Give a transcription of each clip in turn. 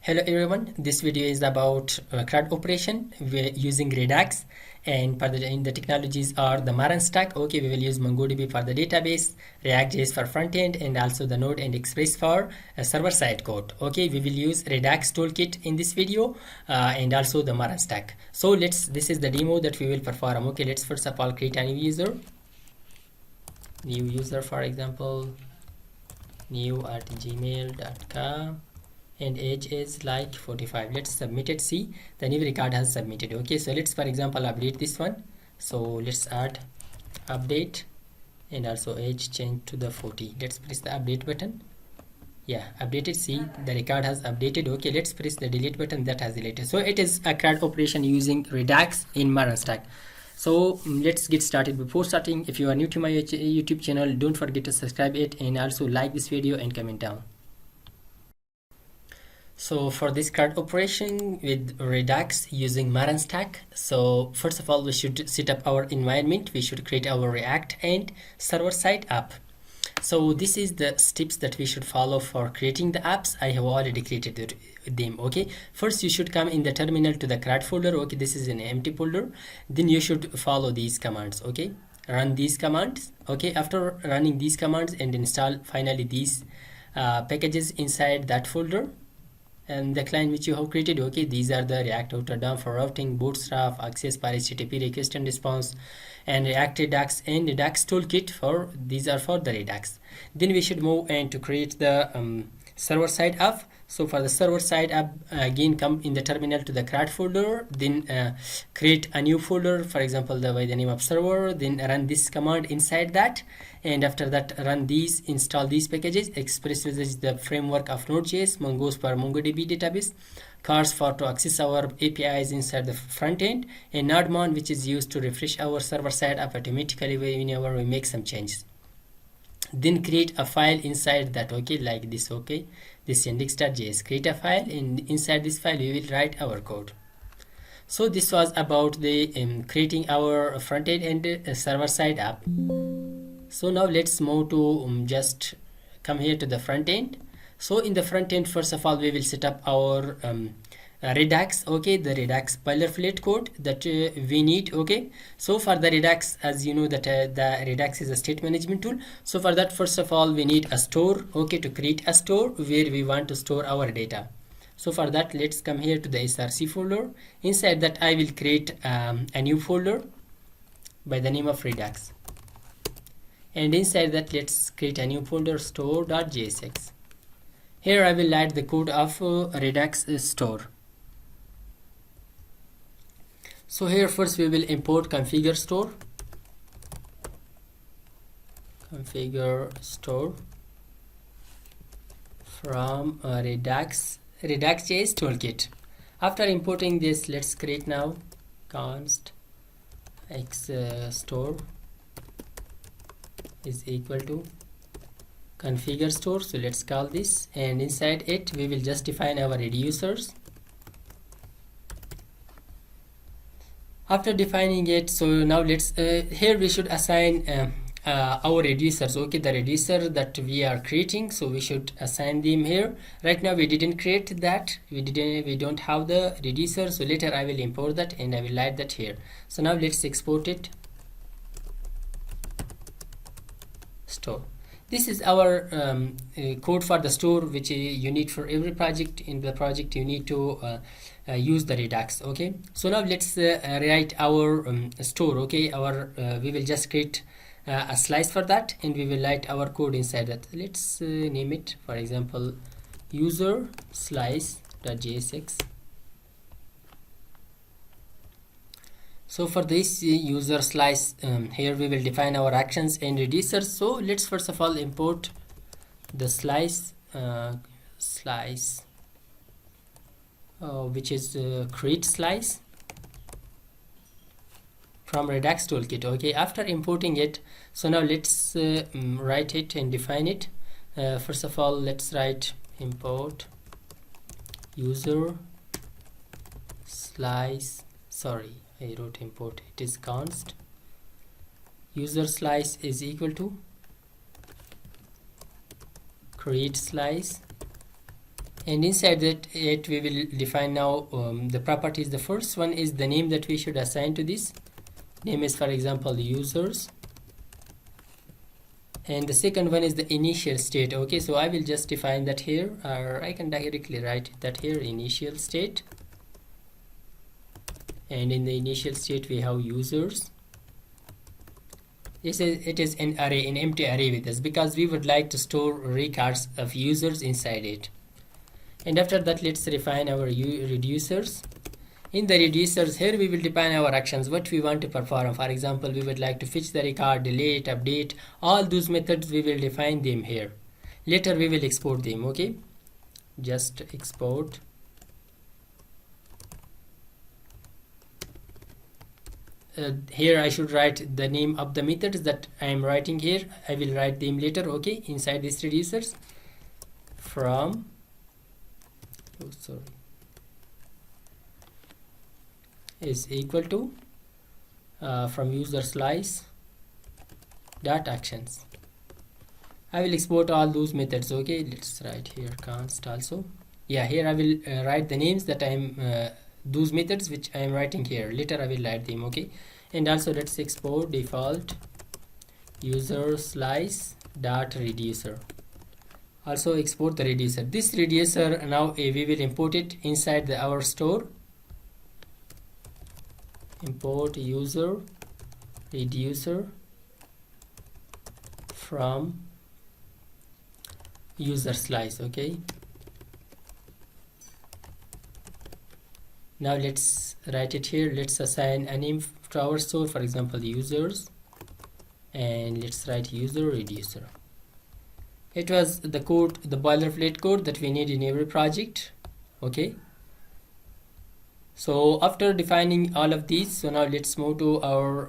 Hello everyone, this video is about CRUD operation. We're using Redux, and in the technologies are the MERN Stack. Okay, we will use MongoDB for the database, React.js for front end, and also the Node and Express for server side code. Okay, we will use Redux Toolkit in this video and also the MERN Stack. So this is the demo that we will perform. Okay, let's first of all create a new user. New user, for example, new@gmail.com. and age is like 45. Let's submit it. See, the new record has submitted. Okay, so let's for example update this one. So let's add update and also age change to the 40. Let's press the update button. Yeah, updated. See, the record has updated. Okay, let's press the delete button. That has deleted. So it is a CRUD operation using Redux in MERN Stack. So let's get started. Before starting, if you are new to my YouTube channel, don't forget to subscribe it and also like this video and comment down. So for this CRUD operation with Redux using MERN Stack, so first of all we should set up our environment. We should create our React and server-side app. So this is the steps that we should follow for creating the apps. I have already created them. Okay, first you should come in the terminal to the CRUD folder. Okay, this is an empty folder. Then you should follow these commands. Okay, run these commands. Okay, after running these commands and install finally these packages inside that folder and the client which you have created. Okay, these are the React Outer DOM for routing, Bootstrap, Access for HTTP request and response, and React Redux and Redux Toolkit for these are for the Redux. Then we should move and to create the server side app. So for the server side app, again come in the terminal to the CRUD folder, then create a new folder, for example by the name of server, then run this command inside that, and after that run these, install these packages. Express uses the framework of Node.js, Mongoose for MongoDB database, cars for to access our APIs inside the front end, and Nodemon which is used to refresh our server side app automatically whenever we make some changes. Then create a file inside that. Okay, like this. Okay, this index.js. Create a file, and inside this file we will write our code. So this was about the creating our front end and server side app. So now let's move to just come here to the front end. So in the front end, first of all we will set up our Redux. Okay, the Redux boilerplate code that we need. Okay, so for the Redux, as you know that the Redux is a state management tool. So for that, first of all we need a store. Okay, to create a store where we want to store our data. So for that, let's come here to the src folder. Inside that I will create a new folder by the name of Redux, and inside that let's create a new folder, store.jsx. Here I will add the code of Redux store. So here first we will import configure store from Redux.js toolkit. After importing this, let's create now const x store is equal to configure store. So let's call this, and inside it we will just define our reducers. After defining it, so now let's here we should assign our reducers. Okay, the reducer that we are creating, so we should assign them here. Right now we didn't create that, we don't have the reducer, so later I will import that and I will add that here. So now let's export it. Store. This is our code for the store, which you need for every project. In the project you need to use the Redux. Okay, so now let's write our store. Okay, our we will just create a slice for that, and we will write our code inside that. Let's name it, for example, user slice.jsx. So for this user slice, here we will define our actions and reducers. So let's first of all import the slice which is create slice from Redux Toolkit. Okay, after importing it, so now let's write it and define it. First of all, let's write import user slice. Sorry, I wrote import. It is const user slice is equal to create slice And inside that we will define now the properties. The first one is the name that we should assign to this. Name is, for example, users. And the second one is the initial state. Okay, so I will just define that here, or I can directly write that here, initial state. And in the initial state we have users. It is an array, an empty array with us, because we would like to store records of users inside it. And after that, let's refine our reducers. In the reducers, here we will define our actions, what we want to perform. For example, we would like to fetch the record, delete, update, all those methods we will define them here. Later we will export them. Okay, just export. Here I should write the name of the methods that I am writing here. I will write them later. Okay, inside these reducers. From is equal to from user slice dot actions. I will export all those methods. Okay, let's write here const also. Yeah, here I will write the names that I am those methods which I am writing here. Later I will write them. Okay, and also let's export default user slice dot reducer. Also export the reducer. This reducer now we will import it inside our store. Import user reducer from user slice. Okay, now let's write it here. Let's assign a name to our store, for example users, and let's write user reducer. It was the code, the boilerplate code that we need in every project. Okay, so after defining all of these, so now let's move to our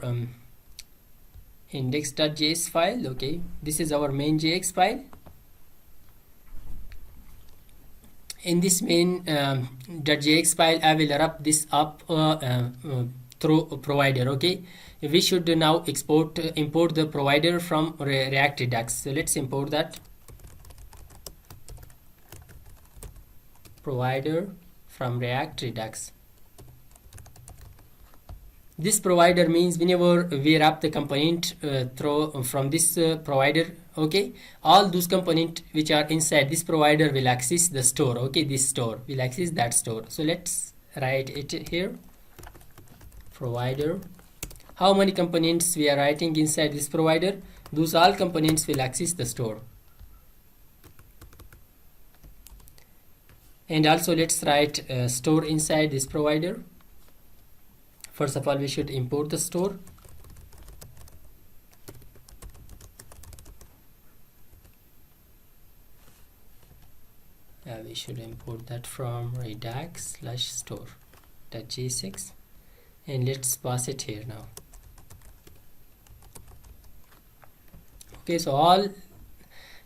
index.js file. Okay, this is our main.js file. In this main.js file, I will wrap this up through provider. Okay, we should now import the provider from React Redux. So let's import that provider from React Redux. This provider means whenever we wrap the component from this provider, okay, all those components which are inside this provider will access the store. Okay, this store will access that store. So let's write it here. Provider. How many components we are writing inside this provider? Those all components will access the store. And also let's write store inside this provider. First of all, we should import the store. We should import that from redux/store.jsx, and let's pass it here now. Okay, so all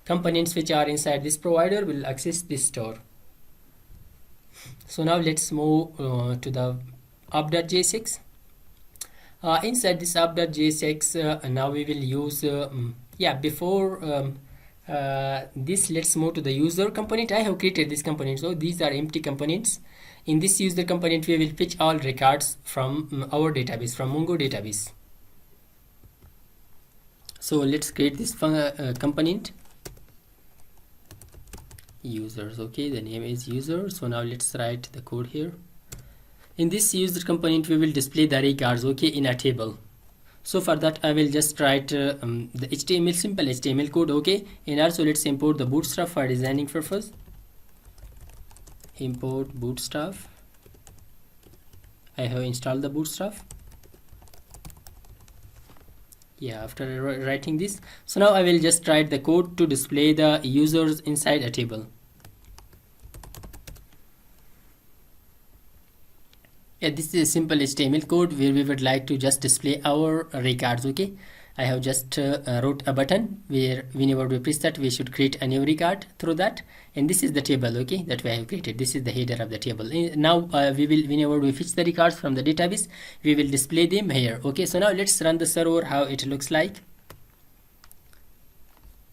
components which are inside this provider will access this store. So now let's move to the app.jsx. Inside this app.jsx, now we will use before this, let's move to the user component. I have created this component, so these are empty components. In this user component, we will fetch all records from our database, from Mongo database. So let's create this component users. Okay, the name is user. So now let's write the code here. In this user component, we will display the records, okay, in a table. So for that, I will just write the HTML, simple HTML code. Okay, and also let's import the Bootstrap for designing purpose. Import Bootstrap. I have installed the Bootstrap. Yeah, after writing this, so now I will just write the code to display the users inside a table. Yeah, this is a simple HTML code where we would like to just display our records. Okay, I have just wrote a button where whenever we press that, we should create a new record through that, and this is the table, okay, that we have created. This is the header of the table. Now we will, whenever we fetch the records from the database, we will display them here. Okay, so now let's run the server, how it looks like.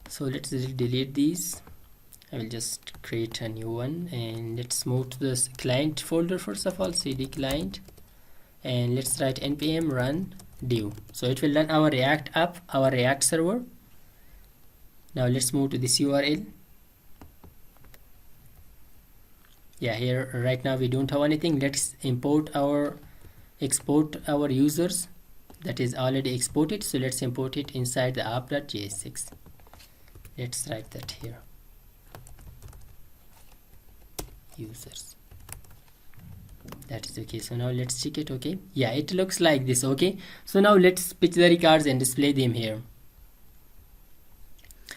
So let's delete these I will just create a new one, and let's move to this client folder. First of all, cd client, and let's write npm run dev. So it will run our React app, our React server. Now let's move to this URL. Yeah, here right now we don't have anything. Let's export our users that is already exported. So let's import it inside the app.js6. Let's write that here, users. That is okay. So now let's check it. Okay, yeah, it looks like this. Okay, so now let's pitch the records and display them here.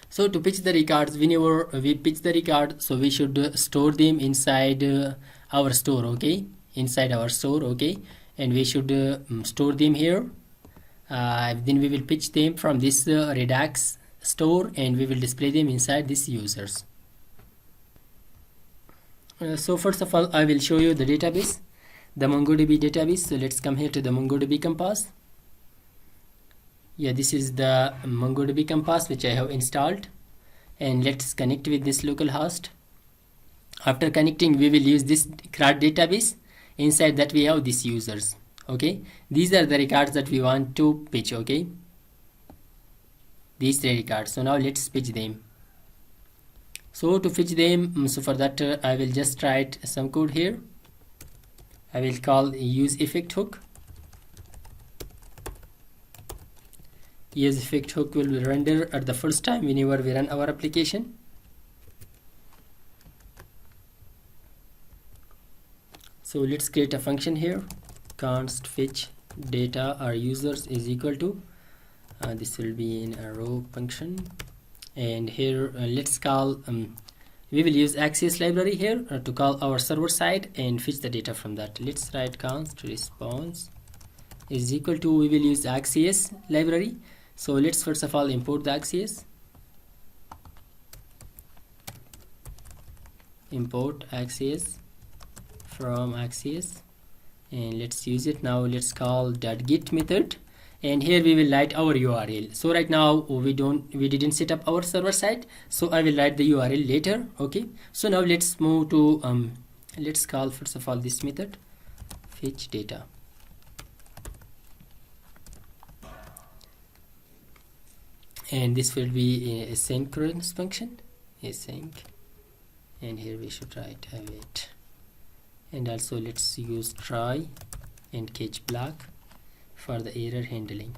So to pitch the records, whenever we pitch the record, so we should store them inside our store. Okay, inside our store. Okay, and we should store them here. Then we will pitch them from this Redux store, and we will display them inside this users. So first of all, I will show you the database, the MongoDB database. So let's come here to the MongoDB compass. Yeah, this is the MongoDB compass which I have installed, and let's connect with this localhost. After connecting, we will use this CRUD database. Inside that we have these users. Okay, these are the records that we want to pitch. Okay, these 3 records. So now let's pitch them. So to fetch them, so for that I will just write some code here. I will call use effect hook. Use effect hook will render at the first time whenever we run our application. So let's create a function here, const fetch data or users is equal to this will be in a row function, and here let's call we will use Axios library here to call our server side and fetch the data from that. Let's write const response is equal to, we will use Axios library. So let's first of all import the Axios. Import Axios from Axios, and let's use it. Now let's call .get method, and here we will write our URL. So right now we didn't set up our server side, so I will write the URL later. Okay, so now let's move to let's call first of all this method fetch data. And this will be a asynchronous function, async, and here we should write await, and also let's use try and catch block for the error handling.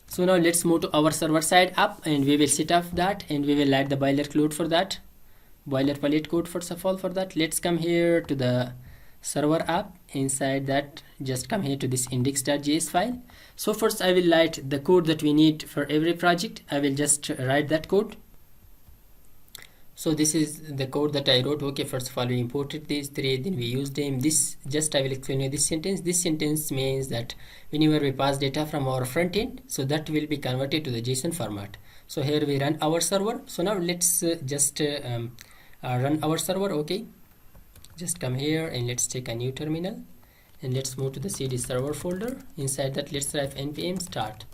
So now let's move to our server side app, and we will set up that, and we will write the boilerplate for that, boilerplate code first of all for that. Let's come here to the server app. Inside that, just come here to this index.js file. So first I will write the code that we need for every project. I will just write that code. So this is the code that I wrote. Okay, first of all we imported these 3, then we used them. This just I will explain you this sentence. This sentence means that whenever we pass data from our front end, so that will be converted to the JSON format. So here we run our server. So now let's just run our server. Okay, just come here and let's take a new terminal, and let's move to the cd server folder. Inside that, let's write npm start.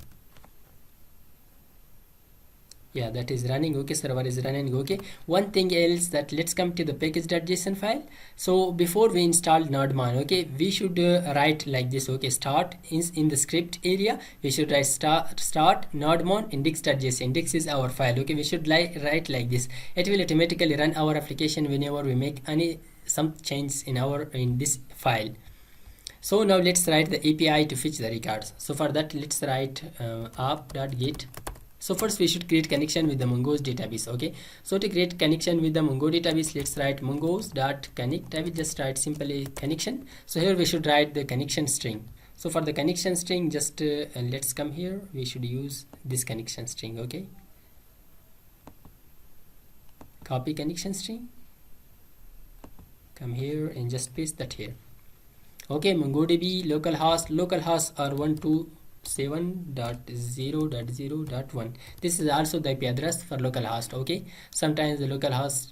Yeah, that is running. Okay, server is running. Okay, one thing else, that let's come to the package.json file. So before we install nodemon, okay, we should write like this. Okay, start in the script area, we should write start nodemon index.json. Index is our file. Okay, we should write like this. It will automatically run our application whenever we make some change in this file. So now let's write the API to fetch the records. So for that, let's write app.get. So first we should create connection with the Mongo's database. Okay, so to create connection with the Mongo database, let's write mongos.connect. I will just write simply connection. So here we should write the connection string. So for the connection string, just let's come here, we should use this connection string. Okay, copy connection string, come here and just paste that here. Okay, MongoDB localhost are 1, 2, 7.0.0.1. this is also the IP address for localhost. Okay, sometimes the localhost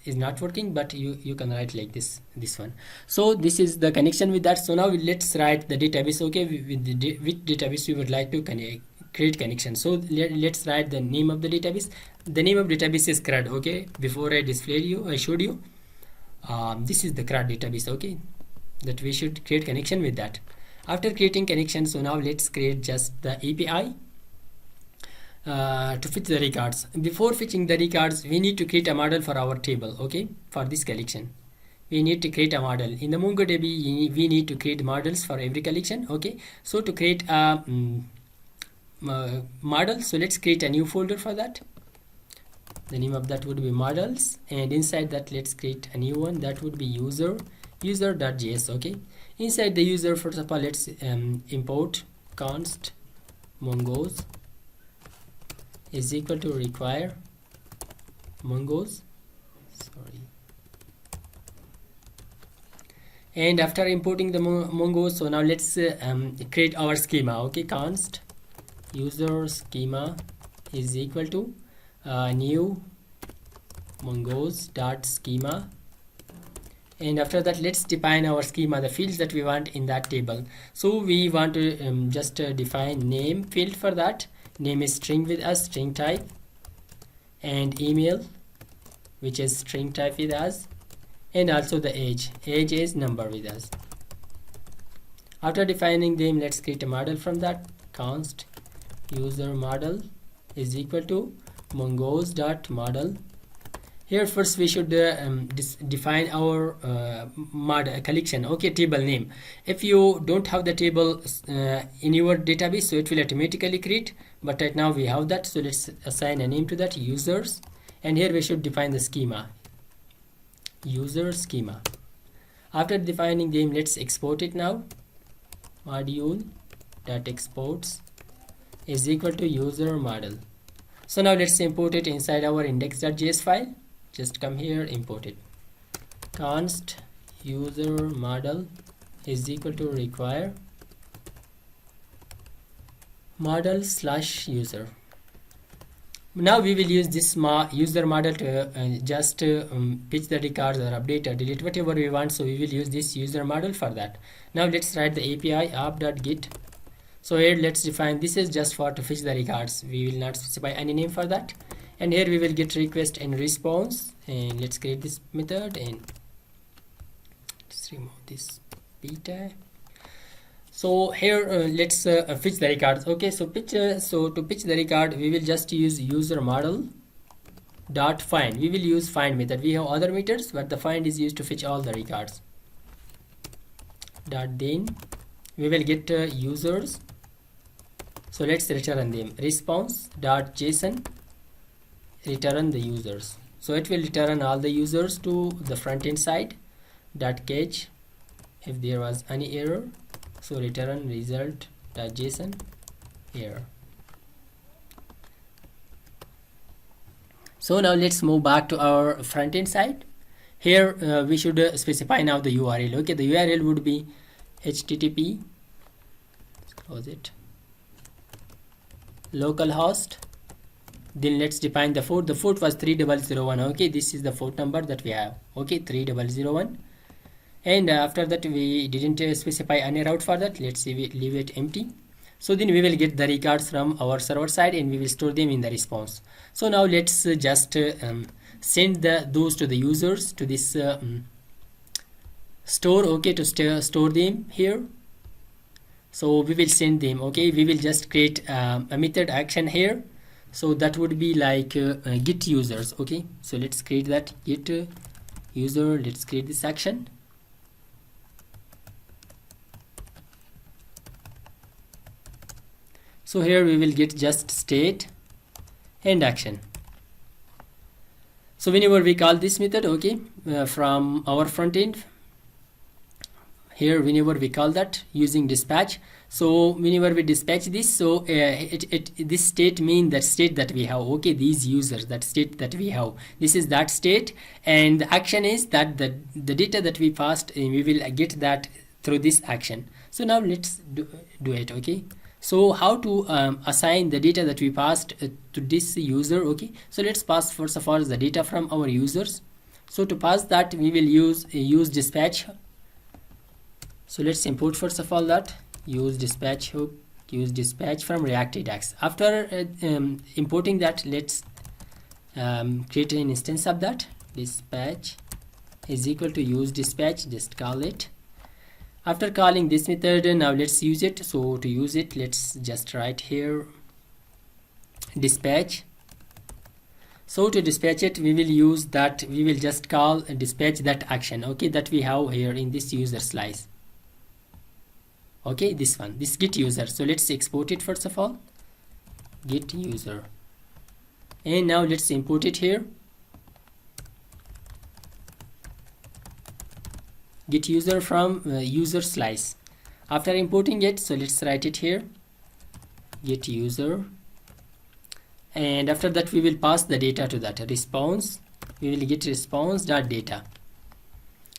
is not working, but you can write like this one. So this is the connection with that. So now let's write the database. Okay, with which database we would like to create connection. So let's write the name of the database. The name of database is CRUD. Okay, before I showed you this is the CRUD database. Okay, that we should create connection with that. After creating connection, so now let's create just the API to fetch the records. Before fetching the records, we need to create a model for our table. Okay, for this collection we need to create a model. In the MongoDB we need to create models for every collection. Okay, so to create a model, so let's create a new folder for that. The name of that would be models, and inside that let's create a new one that would be user.js. Okay, inside the user, first of all let's import const mongos is equal to require mongos, and after importing the mongos, so now let's create our schema. Okay, const user schema is equal to new mongos dot schema, and after that let's define our schema, the fields that we want in that table. So we want to just define name field. For that, name is string with us, string type, and email, which is string type with us, and also the age is number with us. After defining them, let's create a model from that. Const user model is equal to mongos dot model. Here first we should define our model collection. Okay, table name. If you don't have the table in your database, so it will automatically create, but right now we have that, so let's assign a name to that, users, and here we should define the schema, user schema. After defining them, let's export it now. Module dot exports is equal to user model. So now let's import it inside our index.js file. Just come here, import it. Const user model is equal to require model slash user. Now we will use this user model to just pitch the records or update or delete whatever we want. So we will use this user model for that. Now let's write the API app.get. So here let's define, this is just for to fetch the records. We will not specify any name for that. And here we will get request and response, and let's create this method, and let's remove this beta. So here let's fetch the records. Okay, so to pitch the record, we will just use user model dot find. We will use find method. We have other methods, but the find is used to fetch all the records. Dot then we will get users. So let's return them. Response dot JSON return the users. So it will return all the users to the front end side. Dot catch if there was any error. So return result dot JSON error. So now let's move back to our front end side. Here we should specify now the URL. Okay, the URL would be http, close it, localhost, then let's define the port. The port was 3001. Okay, this is the port number that we have. Okay, 3001, and after that we didn't specify any route for that. Let's leave it empty. So then we will get the records from our server side, and we will store them in the response. So now let's just send those to the users to this store. Okay, to store them here. So we will send them. Okay, we will just create a method action here. So that would be like get users. Okay, so let's create that get user. Let's create this action. So here we will get just state and action. So whenever we call this method, okay, from our front end, here whenever we call that using dispatch, so whenever we dispatch this, so this state means that state that we have. Okay, these users, that state that we have, this is that state, and the action is that the data that we passed, we will get that through this action. So now let's do it. Okay, So how to assign the data that we passed to this user? Okay, so let's pass first of all the data from our users. So to pass that, we will use dispatch. So let's import first of all that use dispatch hook, use dispatch from React Redux. After importing that, let's create an instance of that. Dispatch is equal to use dispatch, just call it. After calling this method, now let's use it. So to use it, let's just write here dispatch. So to dispatch it, we will use that, we will just call dispatch that action, okay, that we have here in this user slice. Okay, this one, this get user. So let's export it first of all, get user, and now let's import it here, get user from user slice. After importing it, so let's write it here, get user, and after that we will pass the data to that response. We will get response.data.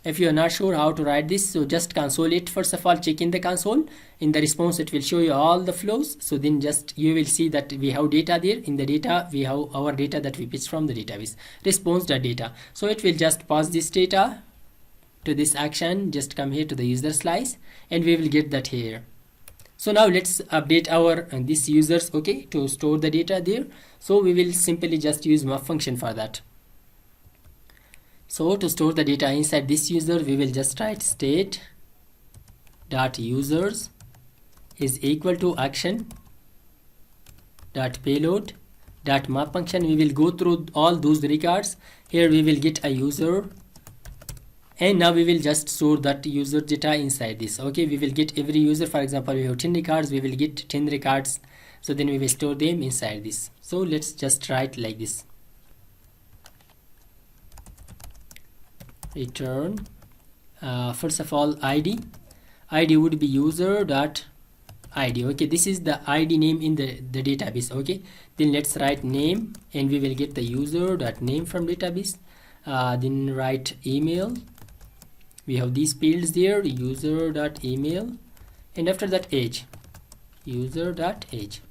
If you are not sure how to write this, so just console it first of all, check in the console. In the response, it will show you all the flows. So then just you will see that we have data there. In the data, we have our data that we pitched from the database, response.data. So it will just pass this data to this action, just come here to the user slice, and we will get that here. So now let's update our this users, okay, to store the data there. So we will simply just use map function for that. So to store the data inside this user, we will just write state dot users is equal to action dot payload dot map function. We will go through all those records. Here we will get a user, and now we will just store that user data inside this. Okay, we will get every user. For example, we have 10 records, we will get 10 records. So then we will store them inside this. So let's just write like this. Return first of all id would be user dot id. Okay, this is the id name in the database. Okay, then let's write name, and we will get the user dot name from database. Then write email. We have these fields there, user dot email, and after that age, user dot age.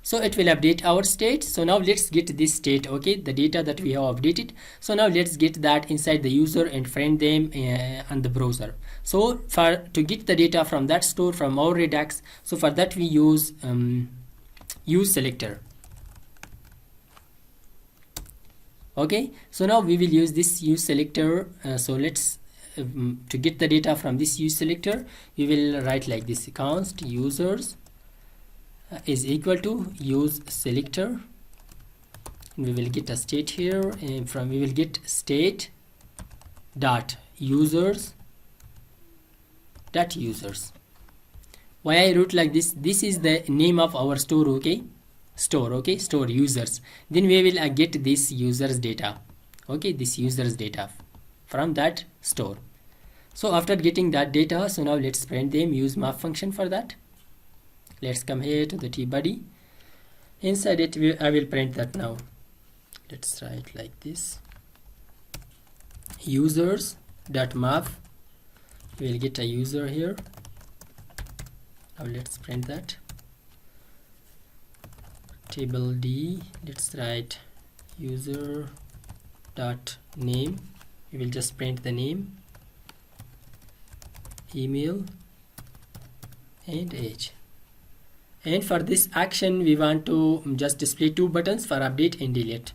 So it will update our state. So now let's get this state, okay, the data that we have updated. So now let's get that inside the user and find them on the browser. So to get the data from that store from our Redux, so for that we use selector. Okay, so now we will use this use selector. So let's to get the data from this use selector, we will write like this: const users is equal to use selector, and we will get a state here, and from we will get state dot users dot users. Why I wrote like this? This is the name of our store. Okay, store users. Then we will get this users data. Okay, this users data from that store. So after getting that data, so now let's print them. Use map function for that. Let's come here to the tbuddy. Inside it, I will print that now. Let's write like this: users dot map. We will get a user here. Now let's print that. Table D. Let's write user dot name. We will just print the name, email, and age. And for this action, we want to just display two buttons for update and delete.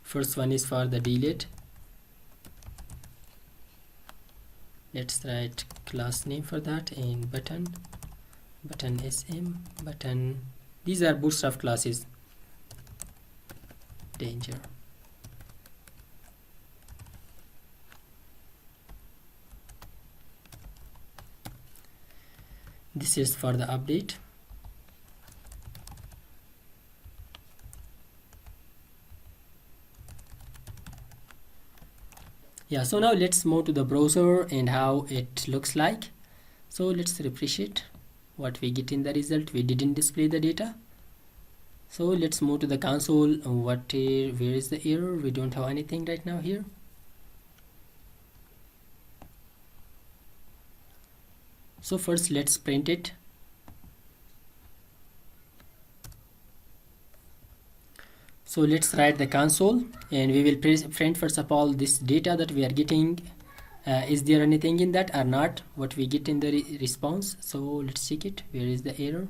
First one is for the delete. Let's write class name for that, and button sm, button. These are bootstrap classes. Danger. This is for the update. Yeah, so now let's move to the browser and how it looks like. So let's refresh it. What we get in the result, we didn't display the data. So let's move to the console. Where is the error? We don't have anything right now here. So first let's print it. So let's write the console, and we will print first of all this data that we are getting. Is there anything in that or not, what we get in the response. So let's check it. Where is the error?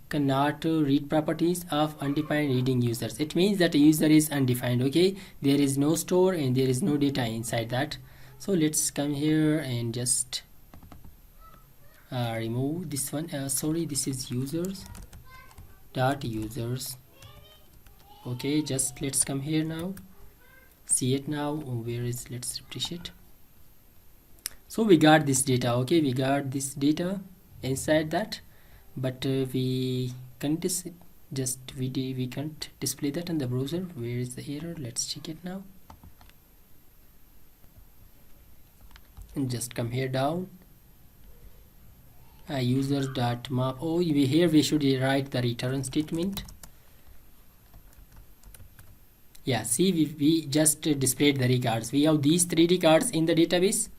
Cannot read properties of undefined reading users. It means that a user is undefined. Okay, there is no store and there is no data inside that. So let's come here and just remove this one. Sorry, this is users dot users. Okay, just let's come here now, see it now. Where is, let's refresh it. So we got this data. Okay, we got this data inside that, but we can't we can't display that in the browser. Where is the error? Let's check it now, and just come here down, users dot map. Oh, here we should write the return statement. Yeah, see, we just displayed the records. We have these 3 records in the database.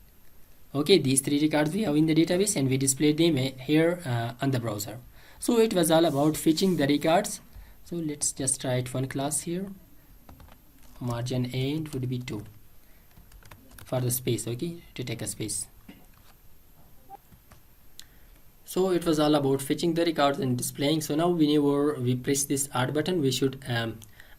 Okay, these 3 records we have in the database, and we displayed them here on the browser. So it was all about fetching the records. So let's just write one class here. Margin end would be 2 for the space. Okay, to take a space. So it was all about fetching the records and displaying. So now whenever we press this add button, we should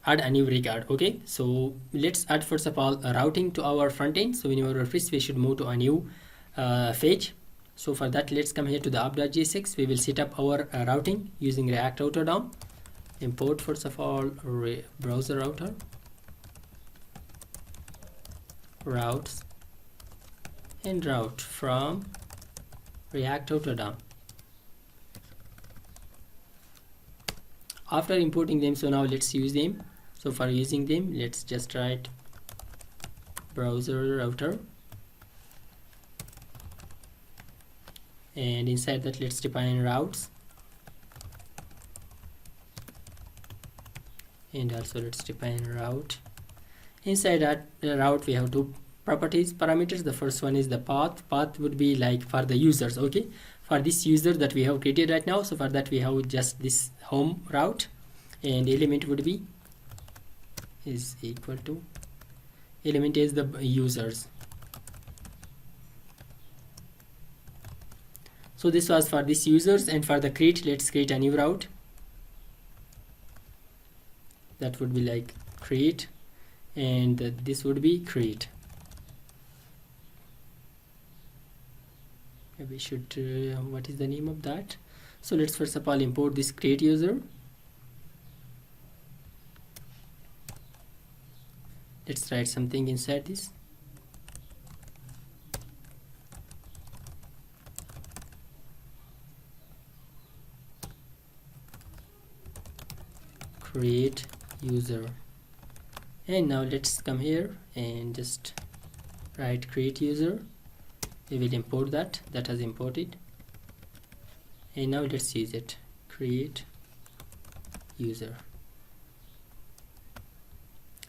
add a new record. Okay, so let's add first of all a routing to our front end. So whenever we press, we should move to a new page. So for that, let's come here to the app.jsx. We will set up our routing using React Router DOM. Import first of all browser router, routes, and route from React Router DOM. After importing them, so now let's use them. So for using them, let's just write browser router, and inside that let's define routes, and also let's define route. Inside that route we have 2 properties parameters. The first one is the path. Path would be like for the users. Okay, for this user that we have created right now. So for that we have just this home route, and element would be is equal to, element is the users. So this was for this users, and for the create, let's create a new route. That would be like create, and this would be create. We should what is the name of that? So let's first of all import this create user. Let's write something inside this. Create user, and now let's come here and just write create user. We will import that has imported, and now let's use it, create user.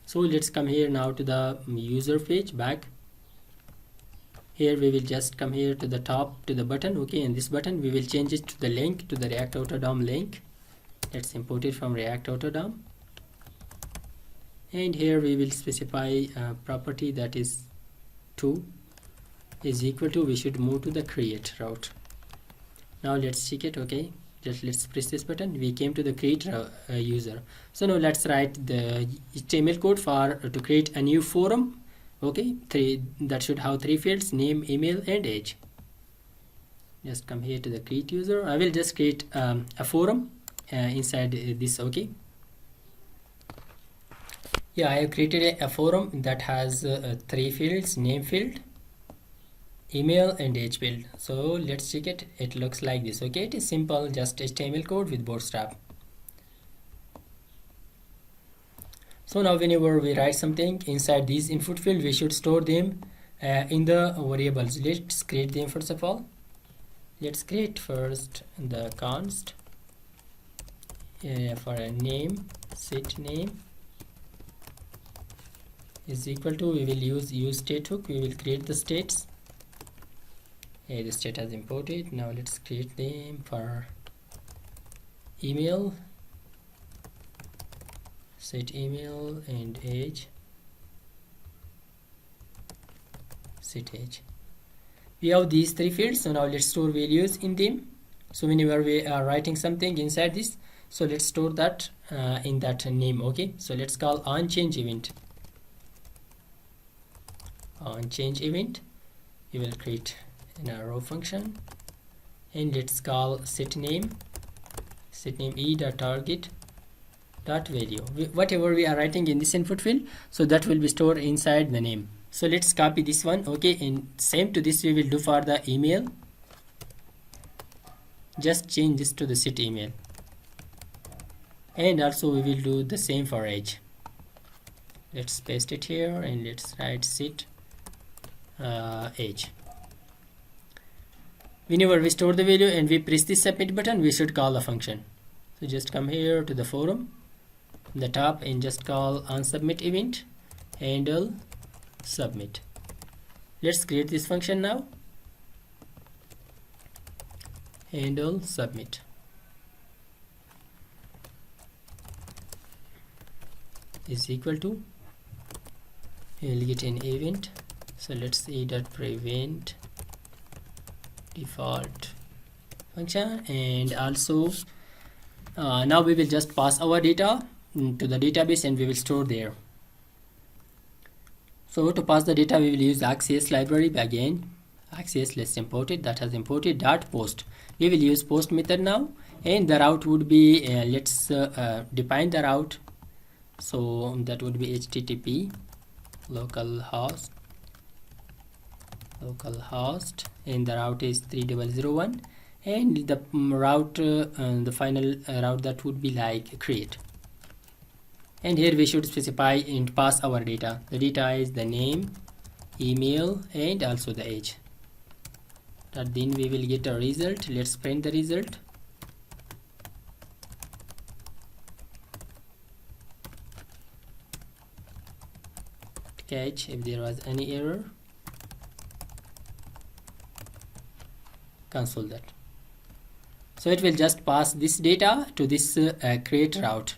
So let's come here now to the user page back. Here we will just come here to the top to the button. Okay, and this button we will change it to the link, to the React Router DOM link. Let's import it from React Router DOM, and here we will specify a property that is 2 is equal to, we should move to the create route. Now let's check it. Okay, just let's press this button. We came to the create user. So now let's write the HTML code for to create a new forum. Okay, that should have 3 fields: name, email, and age. Just come here to the create user. I will just create a forum inside this. Okay, yeah, I have created a forum that has 3 fields: name field, email, and age field. So let's check it. It looks like this. Okay, it is simple, just HTML code with Bootstrap. So now whenever we write something inside these input field, we should store them in the variables. Let's create them first of all. Let's create first the const for a name, set name is equal to, we will use state hook. We will create the states, The state has imported. Now let's create name for email, set email, and age, set age. We have these three fields, so now let's store values in them. So whenever we are writing something inside this, so let's store that in that name. Okay, so let's call onChange event. OnChange event, we will create an arrow function, and let's call set name e.target value. Whatever we are writing in this input field, so that will be stored inside the name. So let's copy this one. Okay, and same to this we will do for the email. Just change this to the set email, and also we will do the same for age. Let's paste it here and let's write set age. Whenever we store the value and we press this submit button, we should call a function. So just come here to the forum, the top, and just call onSubmit event handle submit. Let's create this function now. Handle submit is equal to, we will get an event. So let's see that prevent default function, and also now we will just pass our data to the database and we will store there. So to pass the data, we will use Axios library again. Axios, let's import it. That has imported .post. We will use post method now, and the route would be let's define the route. So that would be HTTP localhost, and the route is 3001, and the route the final route that would be like create. And here we should specify and pass our data. The data is the name, email, and also the age. That then we will get a result. Let's print the result. Catch if there was any error. Console that. So it will just pass this data to this create route.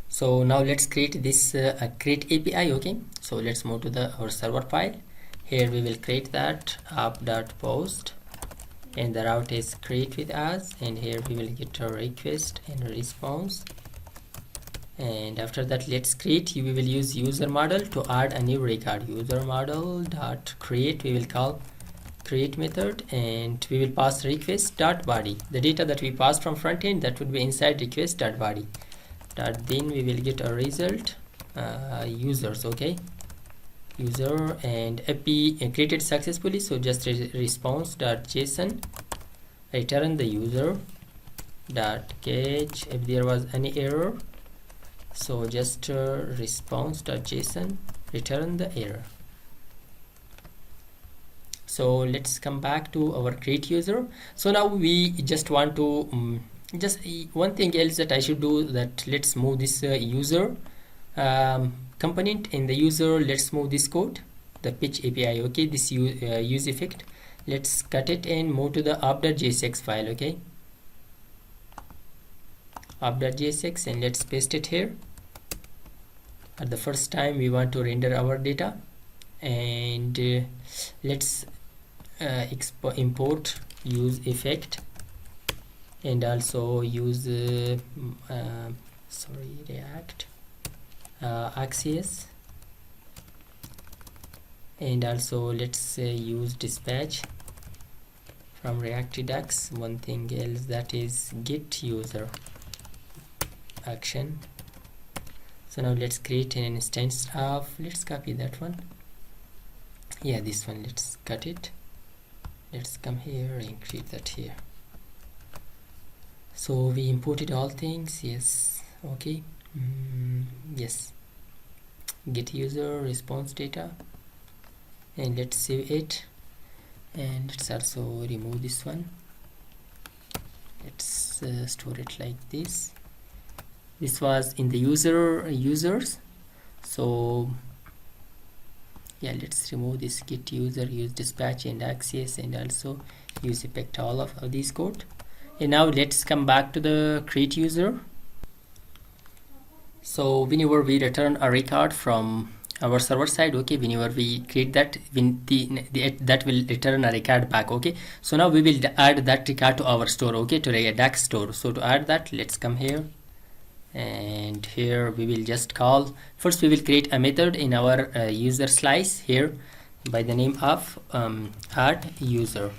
So now let's create this create API. Okay, so let's move to our server file. Here we will create that app.post, and the route is create with us, and here we will get a request and a response. And after that, let's create, we will use user model to add a new record. User model dot create, we will call create method, and we will pass request dot body. The data that we pass from front end, that would be inside request dot body. Then we will get a result users. Okay, user and API created successfully. So just response.json, return the user dot catch if there was any error. So just response.json, return the error. So let's come back to our create user. So now we just want to just one thing else that I should do, that let's move this user component in the user. Let's move this code, the pitch API. Okay, this use effect, let's cut it and move to the app.jsx file. Okay, app.jsx, and let's paste it here. At the first time we want to render our data, and let's import use effect, and also use React Axios, and also let's use dispatch from React Redux. One thing else, that is get user action. So now let's create an instance of, let's copy that one, yeah, this one, let's cut it. Let's come here and create that here. So we imported all things, yes. Okay, yes, get user response data, and let's save it, and let's also remove this one. Let's store it like this. This was in the users. So Yeah, let's remove this get user, use dispatch and access, and also use effect all of these code. And now let's come back to the create user. So whenever we return a record from our server side, okay, whenever we create that, that will return a record back. Okay, so now we will add that record to our store, okay, to Redux store. So to add that, let's come here, and here we will just call, first we will create a method in our user slice here by the name of add user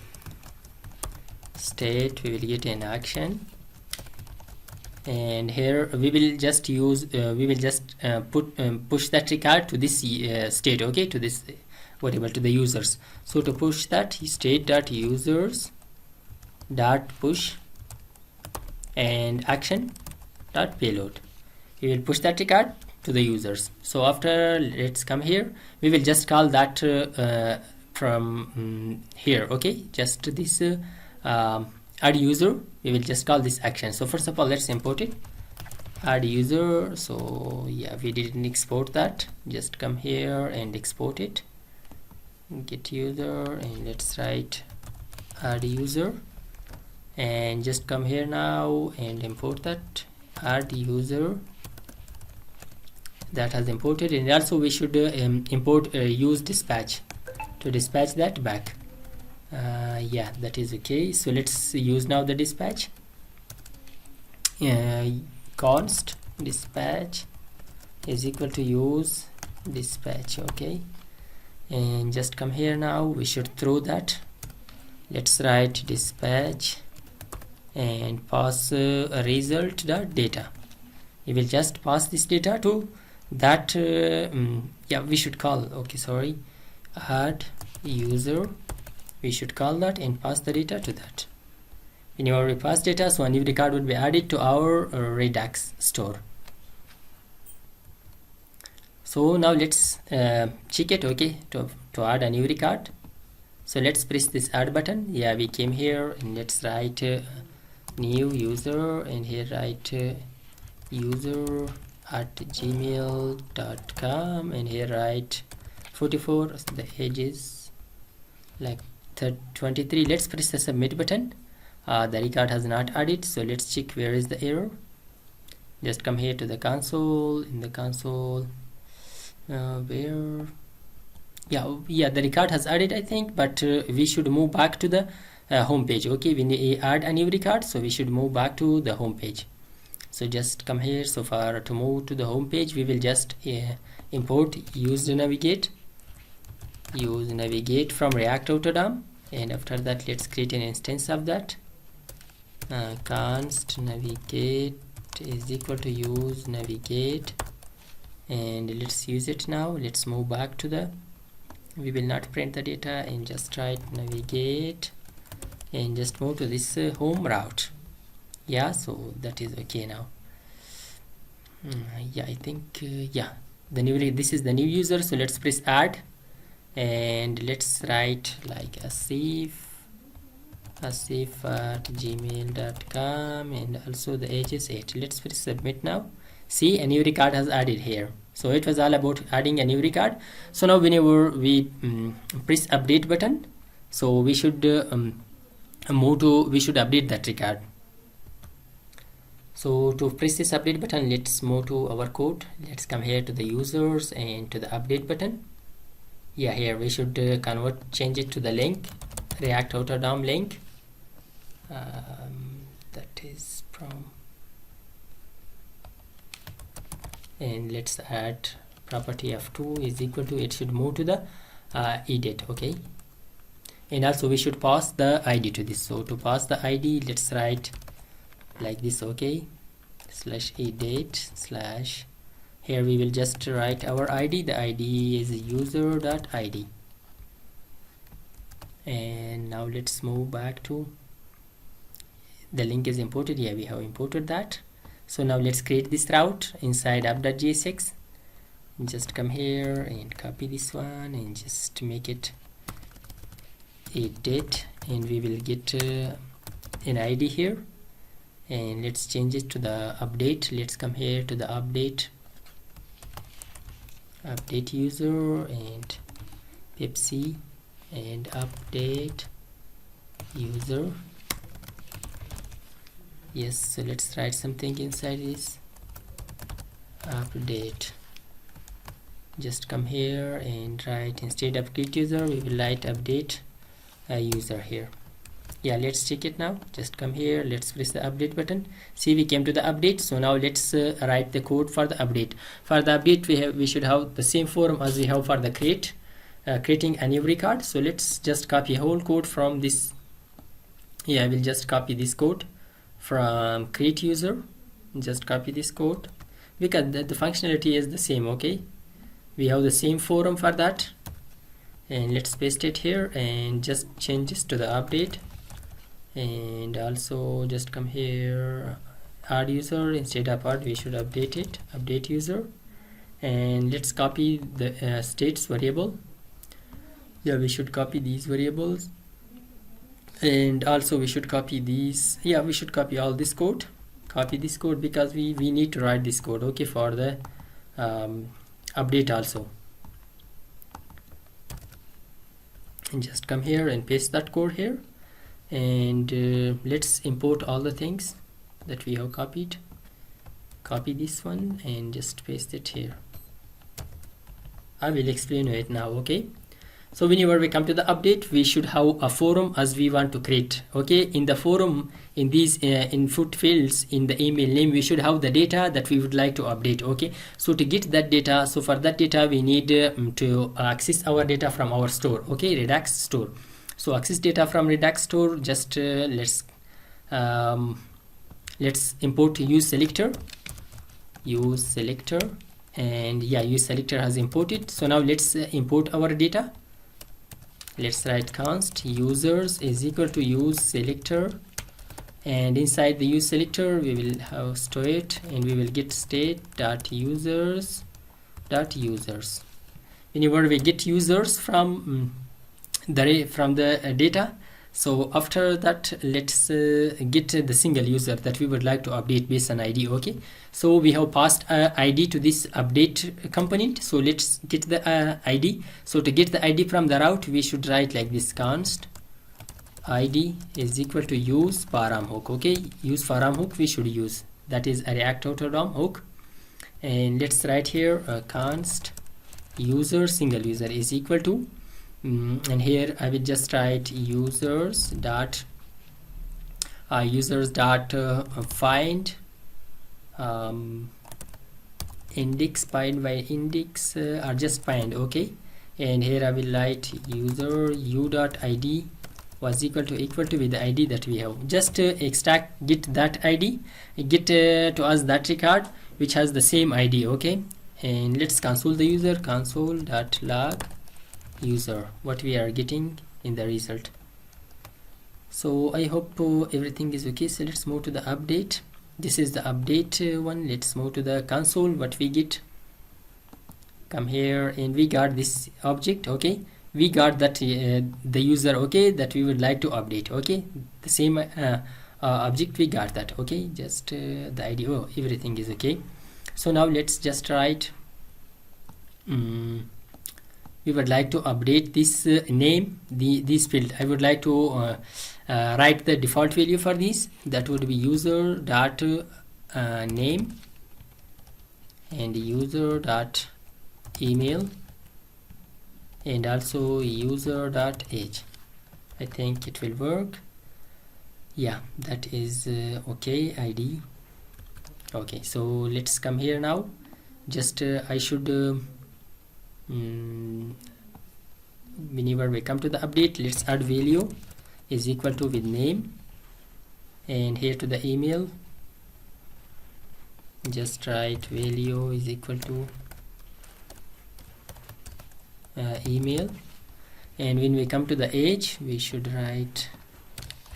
state. We will get an action, and here we will just use push that record to this state, okay, to this whatever, to the users. So to push that, state dot users dot push and action dot payload. We will push that record to the users. So after, let's come here, we will just call that from here, okay, just this add user, we will just call this action. So first of all, let's import it, add user. So yeah, we didn't export that, just come here and export it, get user, and let's write add user, and just come here now and import that add user. That has imported, and also we should import use dispatch to dispatch that back. Yeah, that is okay. So let's use now the dispatch, const dispatch is equal to use dispatch, okay, and just come here now, we should throw that, let's write dispatch and pass a result dot data. We will just pass this data to that yeah, we should call, okay, sorry, add user, we should call that and pass the data to that. Whenever we pass data, so a new record would be added to our Redux store. So now let's check it, okay, to add a new record. So let's press this add button. Yeah, we came here and let's write new user, and here write user at gmail.com, and here write 44, the age is like 23. Let's press the submit button. The record has not added, so let's check where is the error. Just come here to the console, in the console where, yeah, the record has added, I think, but we should move back to the home page, okay. When we add a new record, so we should move back to the home page. So just come here. So far, to move to the home page, we will just import use navigate from React Autodom, and after that let's create an instance of that. Const navigate is equal to use navigate, and let's use it now. Let's move back to the, we will not print the data, and just write navigate and just move to this home route. Yeah, so that is okay now. Yeah, I think yeah, the new, this is the new user. So let's press add, and let's write like asif at gmail.com, and also the age is 8. Let's press submit now. See, a new record has added here. So it was all about adding a new record. So now whenever we press update button, so we should we should update that record. So to press this update button, let's move to our code. Let's come here to the users and to the update button. Yeah, here we should change it to the link, React Autodom link. That is from, and let's add property of 2 is equal to, it should move to the edit, okay. And also we should pass the ID to this. So to pass the ID, let's write like this, okay, /edit/ here we will just write our ID. The ID is user.id, and now let's move back to the link is imported. Yeah, we have imported that. So now let's create this route inside app.jsx. Just come here and copy this one and just make it edit, and we will get an ID here, and let's change it to the update. Let's come here to the update user, and Pepsi and update user. Yes, so let's write something inside this update. Just come here and write, instead of create user we will write update user here. Yeah, let's check it now. Just come here, let's press the update button. See, we came to the update. So now let's write the code for the update. For the update we should have the same form as we have for the creating a new record. So let's just copy whole code from this. Yeah, I will just copy this code from create user. Just copy this code because the functionality is the same. Okay, we have the same form for that, and let's paste it here and just change this to the update. And also just come here, add user, instead of add we should update it, update user. And let's copy the states variable. Yeah, we should copy these variables, and also we should copy these. Yeah, we should copy all this code, copy this code because we need to write this code, okay, for the update also. And just come here and paste that code here. And let's import all the things that we have copied. Copy this one and just paste it here. I will explain it now. Okay, so whenever we come to the update, we should have a forum as we want to create. Okay, in the forum, in these input fields in the email name, we should have the data that we would like to update. Okay, so to get that data, so for that data we need to access our data from our store. Okay, Redux store. So access data from Redux store. Just let's import use selector, and yeah, use selector has imported. So now let's import our data. Let's write const users is equal to use selector, and inside the use selector we will have store it, and we will get state dot users. Whenever we get users from the data, so after that let's get the single user that we would like to update based on ID. Okay, so we have passed ID to this update component, so let's get the ID. So to get the ID from the route, we should write like this, const ID is equal to use param hook. Okay, use param hook we should use, that is a React auto DOM hook. And let's write here const user single user is equal to and here I will just write users dot find index, find by index or just find. Okay, and here I will write user u dot id was equal to with the ID that we have. Just extract, get that ID, get to us that record which has the same ID. Okay, and let's console the user, console dot log user, what we are getting in the result. So I hope everything is okay. So let's move to the update. This is the update one. Let's move to the console. What we get, come here, and we got this object. Okay, we got that the user, okay, that we would like to update. Okay, the same object we got that. Okay, just the ID. Oh, everything is okay. So now let's just write we would like to update this name, this field. I would like to write the default value for this, that would be user dot name and user dot email and also user dot age. I think it will work. Yeah, that is okay. ID. Okay, so let's come here now. Just I should whenever we come to the update, let's add value is equal to with name, and here to the email just write value is equal to email, and when we come to the age, we should write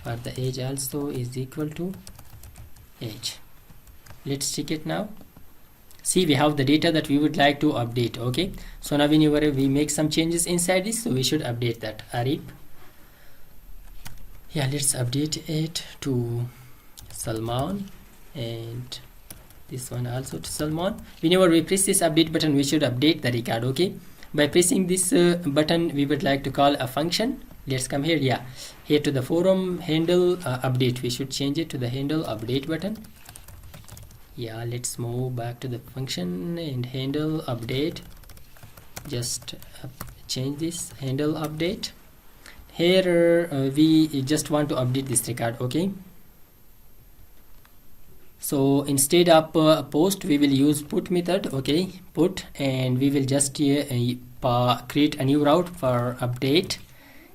for the age also is equal to age. Let's check it now. See, we have the data that we would like to update. Okay, so now whenever we make some changes inside this, so we should update that arip. Yeah, let's update it to Salman, and this one also to Salman. Whenever we press this update button, we should update the record. Okay, By pressing this button, we would like to call a function. Let's come here. Yeah, here to the forum handle update. We should change it to the handle update button. Yeah, let's move back to the function and handle update. Just change this handle update. Here we just want to update this record. Okay, so instead of post, we will use put method. Okay, put, and we will just create a new route for update,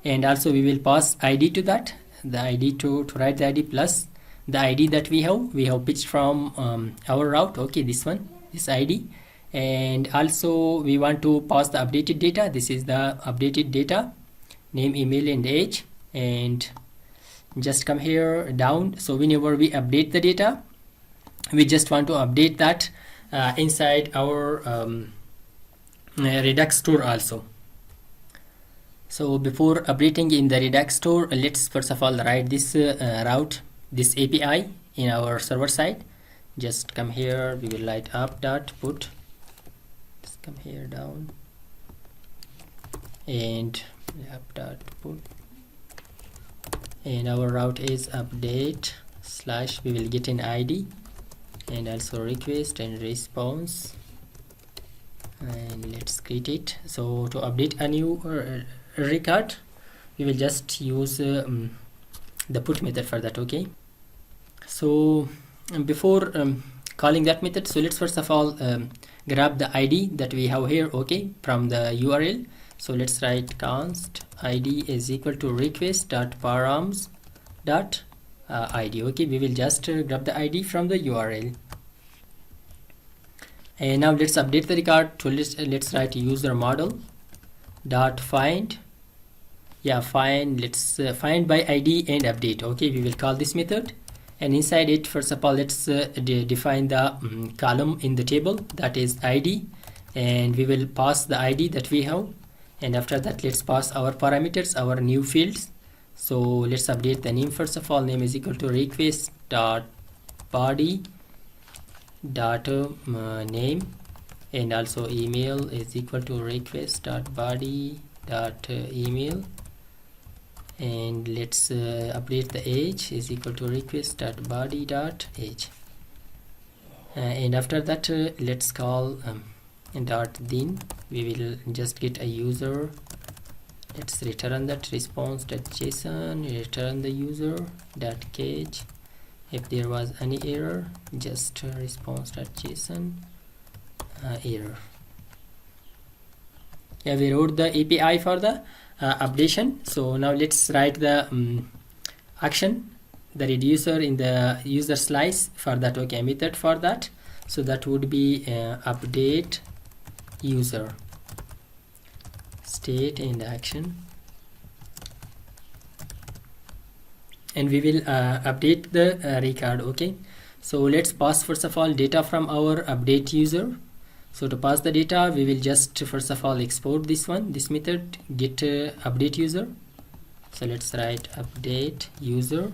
and also we will pass ID to that, the ID to write the ID plus the ID that we have pitched from our route. Okay, this one, this ID, and also we want to pass the updated data. This is the updated data, name, email, and age. And just come here down. So whenever we update the data, we just want to update that inside our Redux store also. So before updating in the Redux store, let's first of all write this route, this API in our server side. Just come here, we will write up.put. Just come here down and up.put, and our route is update / we will get an ID and also request and response, and let's create it. So to update a new record, we will just use the put method for that. Okay, so before calling that method, so let's first of all grab the ID that we have here. Okay, from the URL. So let's write const ID is equal to request.params dot ID. Okay, we will just grab the ID from the URL, and now let's update the record. So let's write user model dot find. Yeah, find, let's find by ID and update. Okay, we will call this method, and inside it, first of all, let's define the column in the table, that is ID, and we will pass the ID that we have, and after that let's pass our parameters, our new fields. So let's update the name. First of all, name is equal to request dot body dot name, and also email is equal to request dot body dot email, and let's update the age is equal to request dot body dot age, and after that let's call dot then we will just get a user. Let's return that response.json, return the user dot cage. If there was any error, just response.json error. Yeah, we wrote the API for the updation. So now let's write the action, the reducer in the user slice for that. Okay, method for that. So that would be update user state and action, and we will update the record. Okay, so let's pass first of all data from our update user. So to pass the data, we will just first of all export this one, this method get update user. So let's write update user,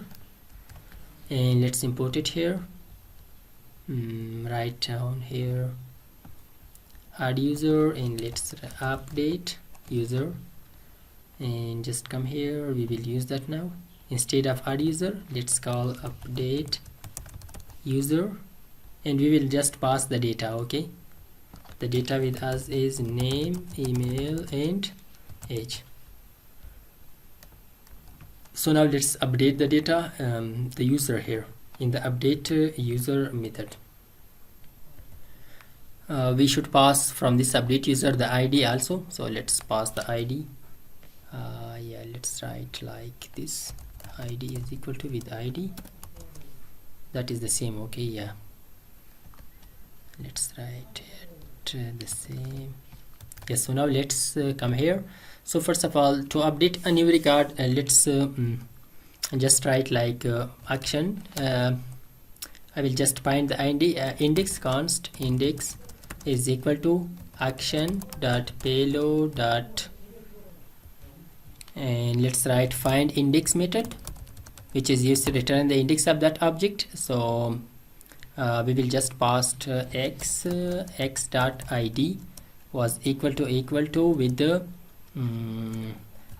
and let's import it here. Write down here add user, and let's update user, and just come here, we will use that now. Instead of add user, let's call update user, and we will just pass the data. Okay, the data with us is name, email, and age. So now let's update the data, the user here in the update user method. We should pass from this update user the ID also. So let's pass the ID. Yeah, let's write like this, ID is equal to with ID, that is the same. Okay, yeah, let's write it the same. Yes, so now let's come here. So first of all, to update a new record, let's just write like action. I will just find the ID index, const index is equal to action dot payload dot, and let's write find index method, which is used to return the index of that object. So we will just pass x dot id was equal to with the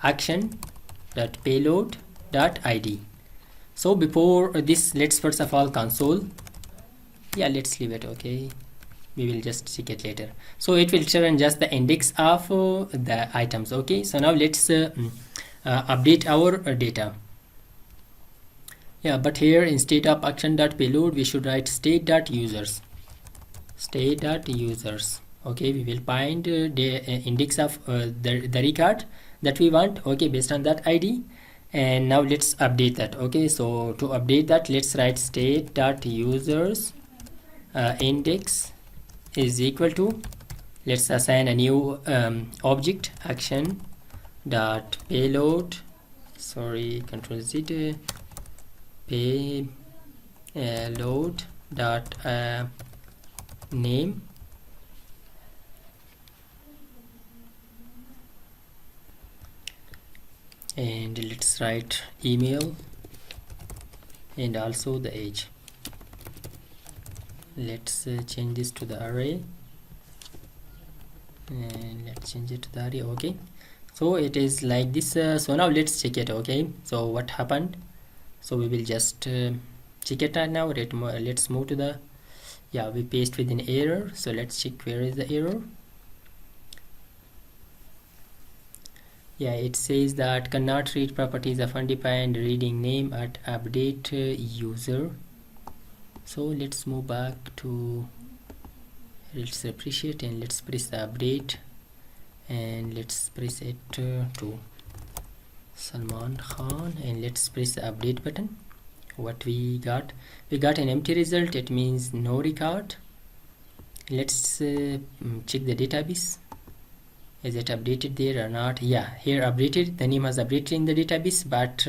action dot payload dot id. So before this, let's first of all console. Yeah, let's leave it. Okay, we will just check it later. So it will return just the index of the items. Okay, so now let's update our data. Yeah, but here instead of action.payload we should write state.users. Okay, we will find the index of the record that we want, okay, based on that id. And now let's update that. Okay, so to update that, let's write state.users index is equal to, let's assign a new object, action dot payload, sorry, control Z, payload dot name, and let's write email and also the age. Let's change this to the array, and let's change it to the array. Okay, so it is like this. So now let's check it. Okay, so what happened? So we will just check it right now. Let's move to the, yeah, we paste with an error. So let's check where is the error. Yeah, it says that cannot read properties of undefined reading name at update user. So let's move back to, let's appreciate, and let's press the update, and let's press it to Salman Khan, and let's press the update button. What we got an empty result. It means no record. Let's check the database. Is it updated there or not? Yeah, here updated, the name was updated in the database, but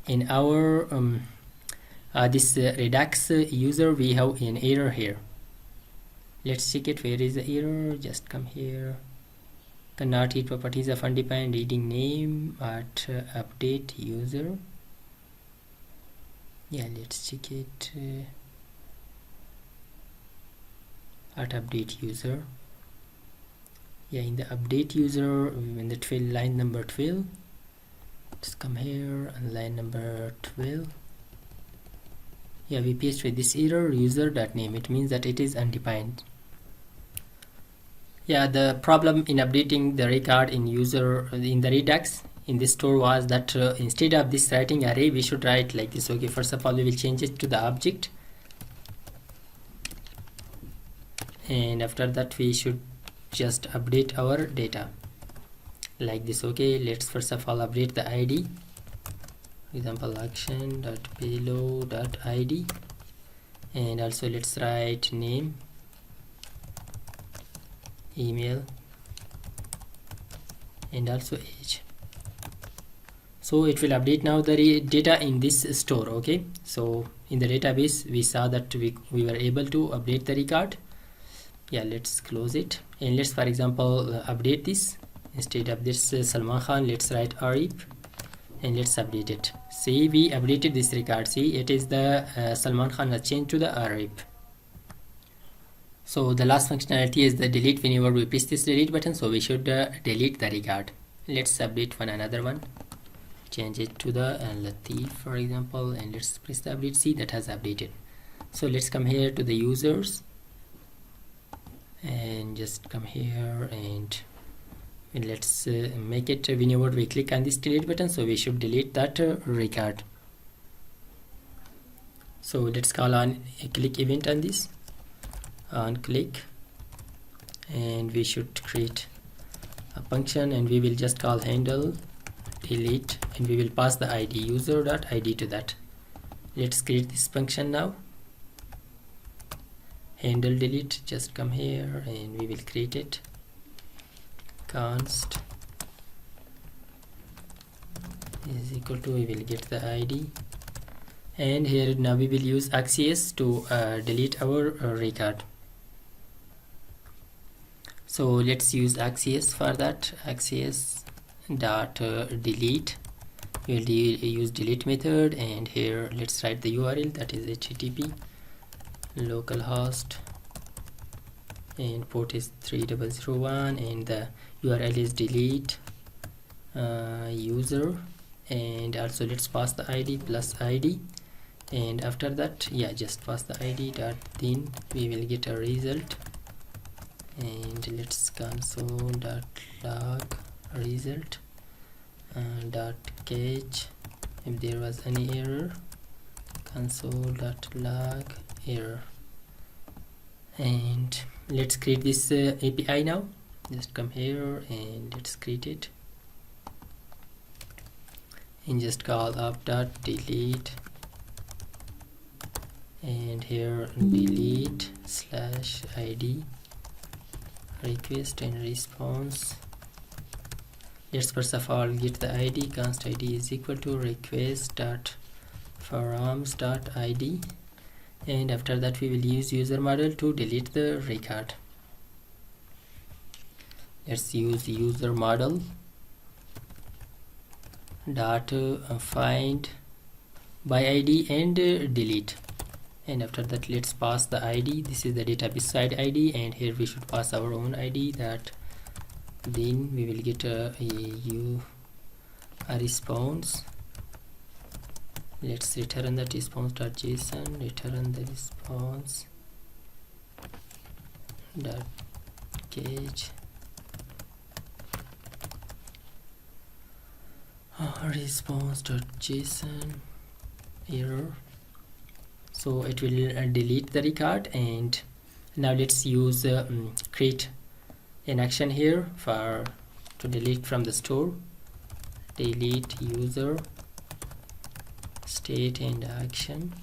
in our this Redux user we have an error here. Let's check it. Where is the error? Just come here. Cannot read properties of undefined reading name at update user. Yeah, let's check it at update user. Yeah, in the update user, in the 12, line number 12, just come here and line number 12. Yeah, we paste with this error user.name. It means that it is undefined. Yeah, the problem in updating the record in user in the Redux in this store was that instead of this writing array, we should write like this. Okay, first of all we will change it to the object, and after that we should just update our data like this. Okay, let's first of all update the id, for example action.payload.id, and also let's write name, email, and also age. So it will update now the data in this store. Okay, so in the database we saw that we were able to update the record. Yeah, let's close it, and let's for example update this. Instead of this Salman Khan, let's write arif, and let's update it. See, we updated this record. See, it is the Salman Khan has changed to the arif. So the last functionality is the delete. Whenever we press this delete button, so we should delete the record. Let's update another one, change it to the Latif, for example, and let's press the update. See, that has updated. So let's come here to the users, and just come here, and let's make it whenever we click on this delete button, so we should delete that record. So let's call on a click event on this, on click, and we should create a function, and we will just call handle delete, and we will pass the id user.id to that. Let's create this function now, handle delete. Just come here and we will create it, const is equal to, we will get the id, and here now we will use access to delete our record. So let's use access for that. Access dot delete, we'll use delete method, and here let's write the URL, that is http localhost and port is 3001, and the URL is delete user, and also let's pass the ID plus ID, and after that, yeah, just pass the ID dot, then we will get a result. And let's console dot log result dot catch if there was any error, console dot log error. And let's create this API now. Just come here and let's create it, and just call up dot delete, and here delete slash ID request and response. Let's first of all get the ID. Const ID is equal to request dot forms dot ID, and after that we will use user model to delete the record. Let's use user model dot find by ID and delete, and after that let's pass the ID. This is the database side ID, and here we should pass our own ID, that then we will get a response. Let's return the response.json, return the response dot cage response.json error. So it will delete the record. And now let's use create an action here for to delete from the store. Delete user state and action.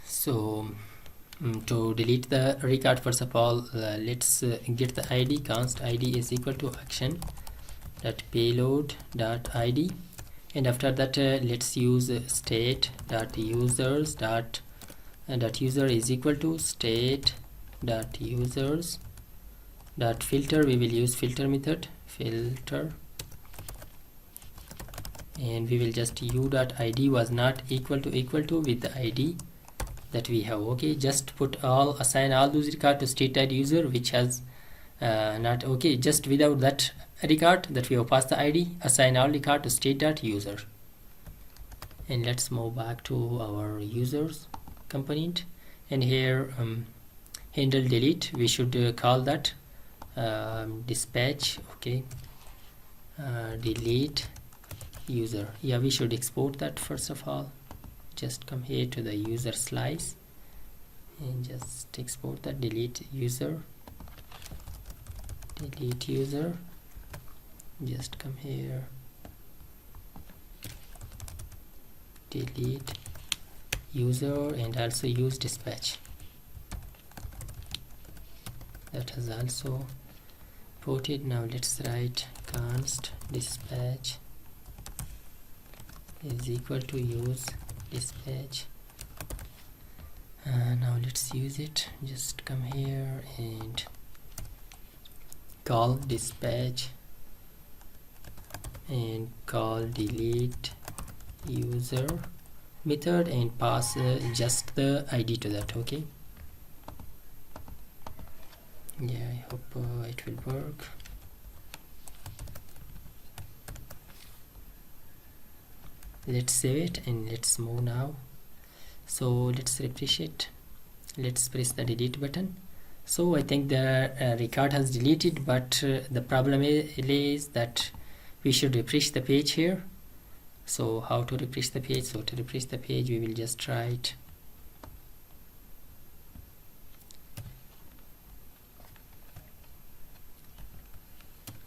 So to delete the record, first of all, let's get the ID. Const ID is equal to action dot payload dot ID, and after that let's use state dot users dot user is equal to state dot users dot filter. We will use filter method, filter, and we will just u dot ID was not equal to with the ID that we have. Okay, just put all, assign all those record to state dot user, which has not okay, just without that record that we have passed the ID, assign all record to state dot user. And let's move back to our users component, and here handle delete, we should call that dispatch. Okay, delete user. Yeah, we should export that first of all. Just come here to the user slice and just export that delete user. Just come here, delete user, and also use dispatch. That has also ported. Now let's write const dispatch is equal to use dispatch. Now let's use it. Just come here and call dispatch and call delete user method and pass just the ID to that. Okay, yeah, I hope it will work. Let's save it and let's move now. So let's refresh it. Let's press the delete button. So I think the record has deleted, but the problem is that we should refresh the page here. So how to refresh the page? So to refresh the page, we will just try it.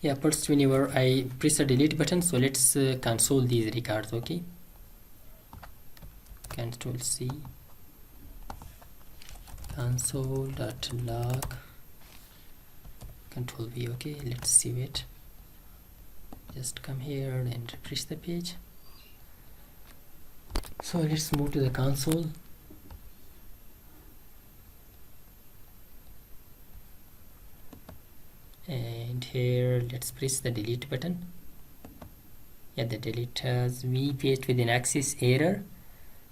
Yeah, first whenever I press the delete button, so let's console these records. Okay, Control C, console.log, Control V. Okay, let's save it. Just come here and refresh the page. So let's move to the console. And here let's press the delete button. Yeah, the delete has we paste with an access error.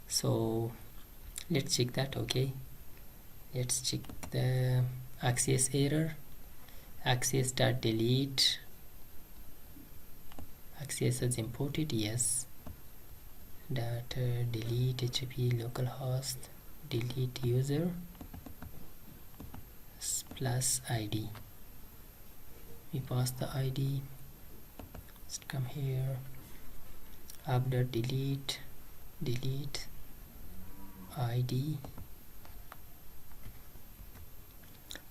So let's check that. Okay, let's check the access error. Access dot delete. Access is imported. Yes. Dot delete http localhost delete user plus id. We pass the id. Let's come here. After delete id.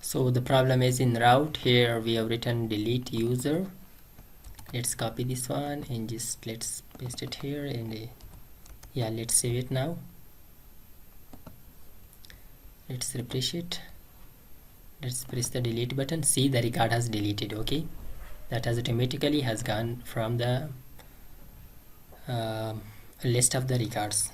So the problem is in route. Here we have written delete user. Let's copy this one and just let's paste it here, and yeah, let's save it now. Let's refresh it. Let's press the delete button. See, the record has deleted. Okay, that has automatically has gone from the list of the records.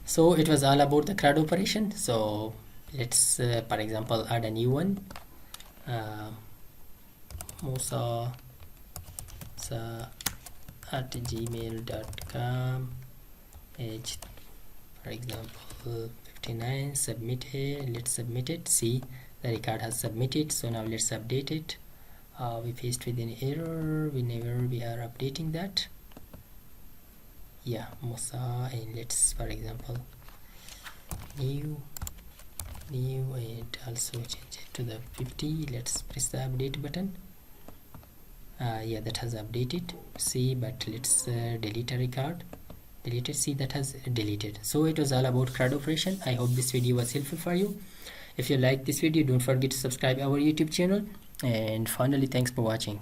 So it was all about the CRUD operation. So let's for example add a new one. Musa at gmail.com, age for example 59, submit here. Let's submit it. See, the record has submitted. So now let's update it. We faced with an error whenever we are updating that. Yeah, Musa, and let's for example new and also change it to the 50. Let's press the update button. Yeah, that has updated. See, but let's delete a record. Deleted. See, that has deleted. So it was all about CRUD operation. I hope this video was helpful for you. If you like this video, don't forget to subscribe our YouTube channel, and finally thanks for watching.